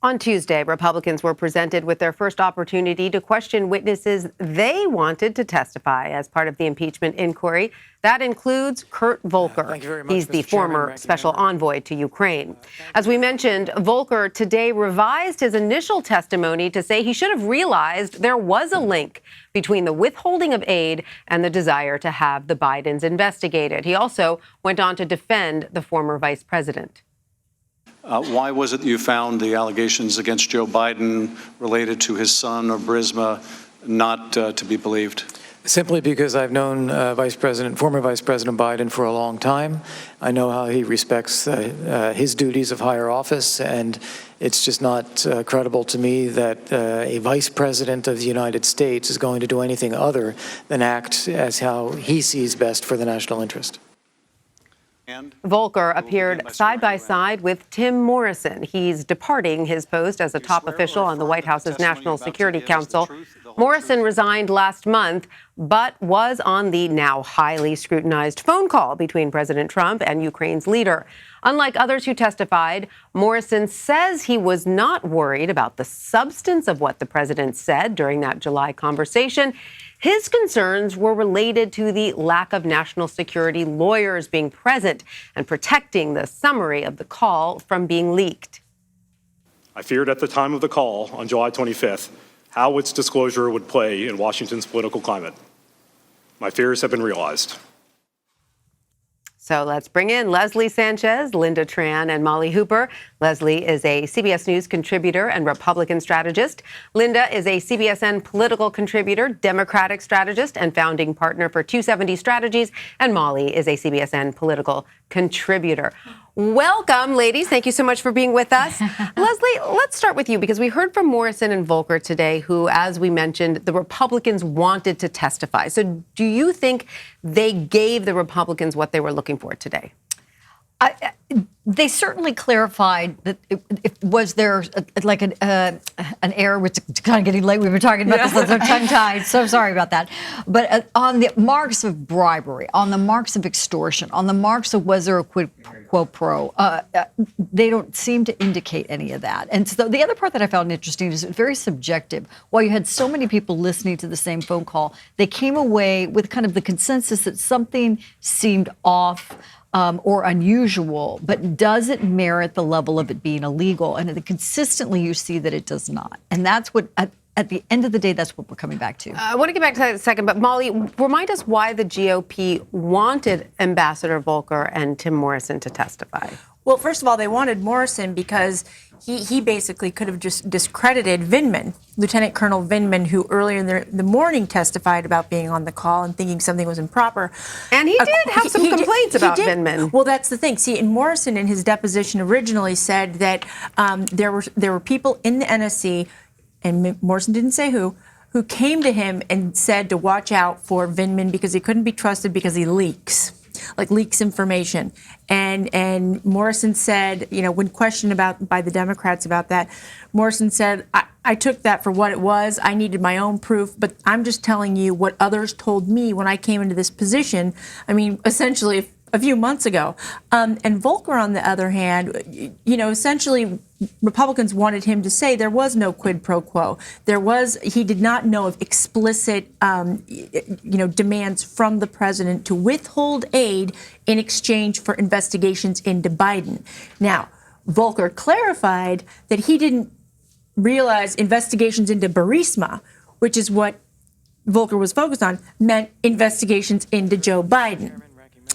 On Tuesday, Republicans were presented with their first opportunity to question witnesses they wanted to testify as part of the impeachment inquiry. That includes Kurt Volker. He's the former special envoy to Ukraine. As we mentioned, Volker today revised his initial testimony to say he should have realized there was a link between the withholding of aid and the desire to have the Bidens investigated. He also went on to defend the former vice president. Why was it you found the allegations against Joe Biden related to his son or Burisma not to be believed? Simply because I've known former Vice President Biden for a long time. I know how he respects his duties of higher office, and it's just not credible to me that a Vice President of the United States is going to do anything other than act as how he sees best for the national interest. Volker appeared side by side with Tim Morrison. He's departing his post as a top official on the White House's National Security Council. Morrison resigned last month, but was on the now highly scrutinized phone call between President Trump and Ukraine's leader. Unlike others who testified, Morrison says he was not worried about the substance of what the president said during that July conversation. His concerns were related to the lack of national security lawyers being present and protecting the summary of the call from being leaked. I feared at the time of the call on July 25th how its disclosure would play in Washington's political climate. My fears have been realized. So let's bring in Leslie Sanchez, Lynda Tran, and Molly Hooper. Leslie is a CBS News contributor and Republican strategist. Lynda is a CBSN political contributor, Democratic strategist, and founding partner for 270 Strategies. And Molly is a CBSN political contributor. Welcome, ladies. Thank you so much for being with us. Leslie, let's start with you because we heard from Morrison and Volker today who, as we mentioned, the Republicans wanted to testify. So do you think they gave the Republicans what they were looking for today? They certainly clarified that was there like an error, which is kind of getting late. We've been talking about this, so tongue-tied. So sorry about that. But on the marks of bribery, on the marks of extortion, on the marks of was there a quid pro, they don't seem to indicate any of that. And so the other part that I found interesting is very subjective. While you had so many people listening to the same phone call, they came away with kind of the consensus that something seemed off or unusual, but does it merit the level of it being illegal? And consistently you see that it does not. And that's what, at the end of the day, that's what we're coming back to. I want to get back to that in a second, but Molly, remind us why the GOP wanted Ambassador Volker and Tim Morrison to testify. Well, first of all, they wanted Morrison because he basically could have just discredited Vindman, Lieutenant Colonel Vindman, who earlier in the morning testified about being on the call and thinking something was improper. And he did have some complaints about Vindman. Well, that's the thing. See, and Morrison in his deposition originally said that there were people in the NSC, and Morrison didn't say who came to him and said to watch out for Vindman because he couldn't be trusted because he leaks information. And Morrison said, when questioned by the Democrats about that, Morrison said, I took that for what it was. I needed my own proof, but I'm just telling you what others told me when I came into this position. I mean, essentially a few months ago. And Volker, on the other hand, essentially Republicans wanted him to say there was no quid pro quo. He did not know of explicit, demands from the president to withhold aid in exchange for investigations into Biden. Now, Volker clarified that he didn't realize investigations into Burisma, which is what Volker was focused on, meant investigations into Joe Biden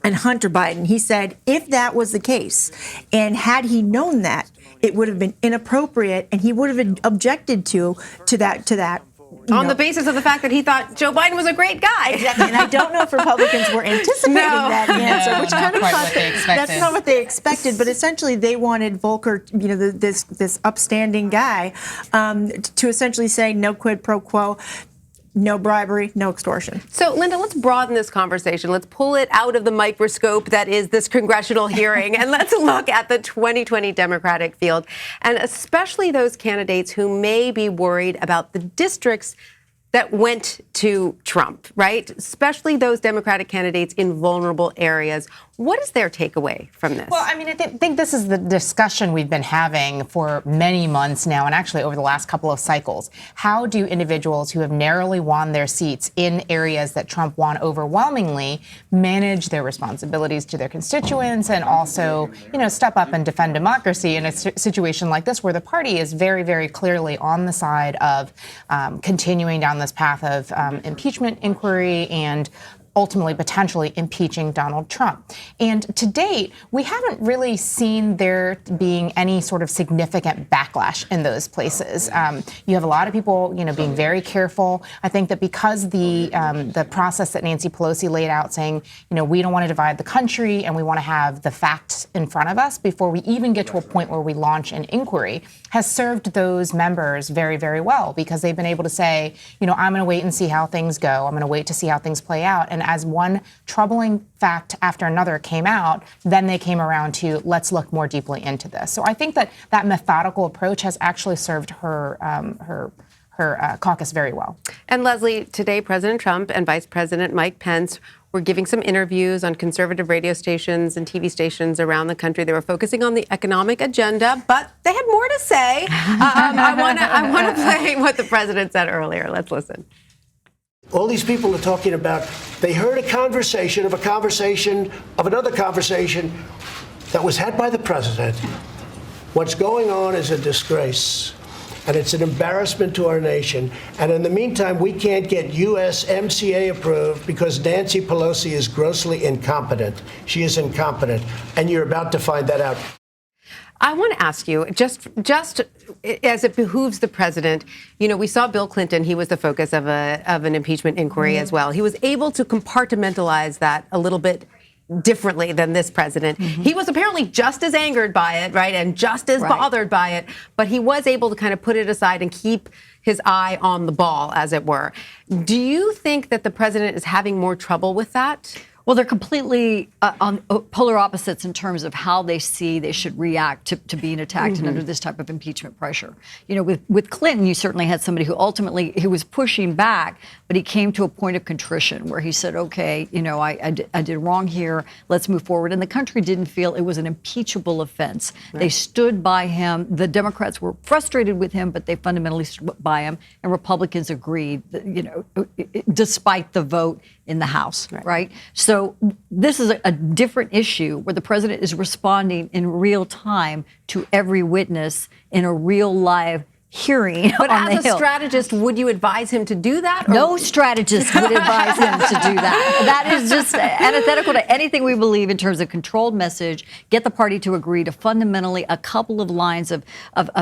and Hunter Biden. He said if that was the case, and had he known that, it would have been inappropriate, and he would have objected to that. On the basis of the fact that he thought Joe Biden was a great guy. Exactly. And I don't know if Republicans were anticipating that answer, which kind of that's not what they expected. But essentially, they wanted Volker, this upstanding guy, to essentially say no quid pro quo. No bribery, no extortion. So, Lynda, let's broaden this conversation. Let's pull it out of the microscope that is this congressional hearing, and let's look at the 2020 Democratic field, and especially those candidates who may be worried about the districts that went to Trump, right? Especially those Democratic candidates in vulnerable areas. What is their takeaway from this? Well, I mean, I think this is the discussion we've been having for many months now, and actually over the last couple of cycles. How do individuals who have narrowly won their seats in areas that Trump won overwhelmingly manage their responsibilities to their constituents and also, step up and defend democracy in a situation like this where the party is very, very clearly on the side of continuing down this path of impeachment inquiry and ultimately potentially impeaching Donald Trump. And to date, we haven't really seen there being any sort of significant backlash in those places. You have a lot of people, being very careful. I think that because the process that Nancy Pelosi laid out saying, we don't want to divide the country and we want to have the facts in front of us before we even get to a point where we launch an inquiry has served those members very, very well because they've been able to say, I'm going to wait and see how things go. I'm going to wait to see how things play out. And as one troubling fact after another came out, then they came around to let's look more deeply into this. So I think that methodical approach has actually served her caucus very well. And Leslie, today President Trump and Vice President Mike Pence were giving some interviews on conservative radio stations and TV stations around the country. They were focusing on the economic agenda, but they had more to say. I want to play what the president said earlier. Let's listen. All these people are talking about, they heard a conversation of another conversation that was had by the president. What's going on is a disgrace, and it's an embarrassment to our nation. And in the meantime, we can't get USMCA approved because Nancy Pelosi is grossly incompetent. She is incompetent, and you're about to find that out. I want to ask you, just as it behooves the president, we saw Bill Clinton. He was the focus of an impeachment inquiry as well. He was able to compartmentalize that a little bit differently than this president. He was apparently just as angered by it, right, and just as bothered by it, but he was able to kind of put it aside and keep his eye on the ball, as it were. Do you think that the president is having more trouble with that? Well, they're completely on polar opposites in terms of how they see they should react to being attacked and under this type of impeachment pressure. With Clinton, you certainly had somebody who ultimately was pushing back, but he came to a point of contrition where he said, okay, I did wrong here. Let's move forward. And the country didn't feel it was an impeachable offense. Right. They stood by him. The Democrats were frustrated with him, but they fundamentally stood by him. And Republicans agreed, despite the vote in the House, right? So this is a different issue where the president is responding in real time to every witness in a real live hearing but on the Hill. But as a strategist, would you advise him to do that? No strategist would advise him to do that. That is just antithetical to anything we believe in terms of controlled message, get the party to agree to fundamentally a couple of lines of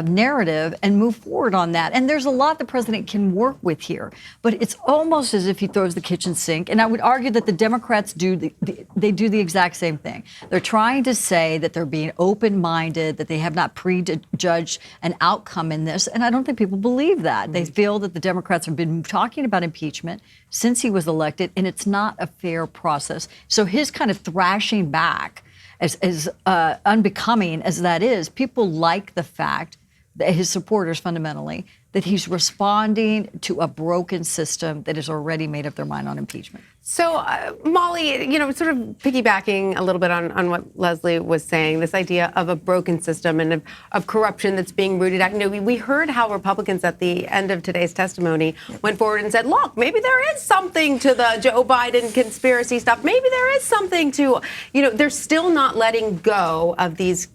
narrative and move forward on that. And there's a lot the president can work with here, but it's almost as if he throws the kitchen sink. And I would argue that the Democrats do the exact same thing. They're trying to say that they're being open-minded, that they have not prejudged an outcome in this. And I don't think people believe that. They feel that the Democrats have been talking about impeachment since he was elected, and it's not a fair process. So his kind of thrashing back, as unbecoming as that is, people like the fact that his supporters fundamentally, that he's responding to a broken system that has already made up their mind on impeachment. So, Molly, sort of piggybacking a little bit on what Leslie was saying, this idea of a broken system and of corruption that's being rooted out. We heard how Republicans at the end of today's testimony went forward and said, look, maybe there is something to the Joe Biden conspiracy stuff. Maybe there is something to, they're still not letting go of these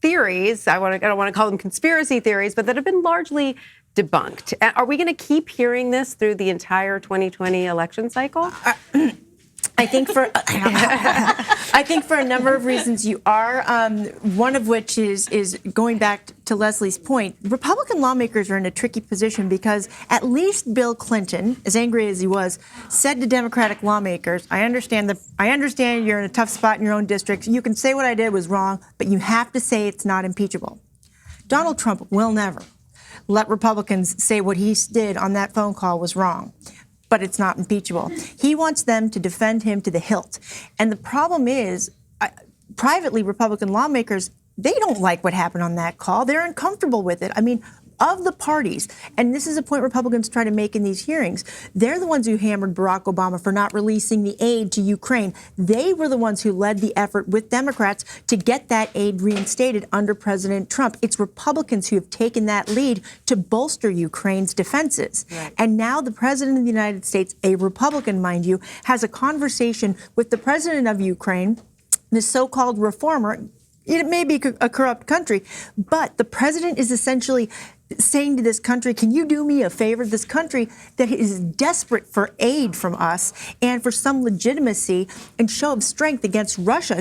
theories. I don't want to call them conspiracy theories, but that have been largely debunked. Are we going to keep hearing this through the entire 2020 election cycle? I think for a number of reasons you are. One of which is going back to Leslie's point. Republican lawmakers are in a tricky position because at least Bill Clinton, as angry as he was, said to Democratic lawmakers, I understand you're in a tough spot in your own district. You can say what I did was wrong, but you have to say it's not impeachable. Donald Trump will never let Republicans say what he did on that phone call was wrong, but it's not impeachable. He wants them to defend him to the hilt. And the problem is, privately, Republican lawmakers, they don't like what happened on that call. They're uncomfortable with it. I mean, of the parties, and this is a point Republicans try to make in these hearings, they're the ones who hammered Barack Obama for not releasing the aid to Ukraine. They were the ones who led the effort with Democrats to get that aid reinstated under President Trump. It's Republicans who have taken that lead to bolster Ukraine's defenses. Right. And now the president of the United States, a Republican, mind you, has a conversation with the president of Ukraine, this so-called reformer. It may be a corrupt country, but the president is essentially saying to this country, can you do me a favor? This country that is desperate for aid from us and for some legitimacy and show of strength against Russia,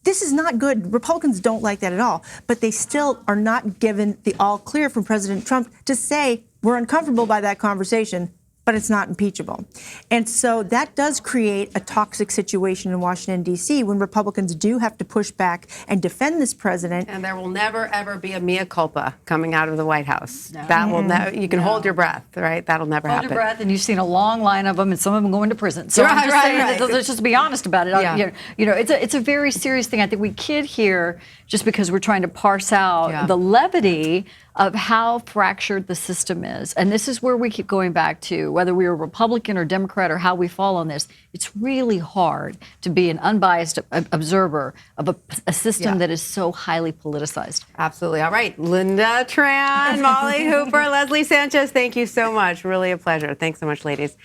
this is not good. Republicans don't like that at all, but they still are not given the all clear from President Trump to say, we're uncomfortable by that conversation, but it's not impeachable. And so that does create a toxic situation in Washington, D.C., when Republicans do have to push back and defend this president. And there will never, ever be a mea culpa coming out of the White House. No. That will never, you can hold your breath, right? That'll never happen. Hold your breath, and you've seen a long line of them, and some of them going to prison. So I'm just saying, let's just be honest about it. Yeah. It's a very serious thing. I think we kid here just because we're trying to parse out the levity of how fractured the system is. And this is where we keep going back to, whether we are Republican or Democrat or how we fall on this, it's really hard to be an unbiased observer of a system that is so highly politicized. Absolutely. All right. Lynda Tran, Molly Hooper, Leslie Sanchez, thank you so much. Really a pleasure. Thanks so much, ladies.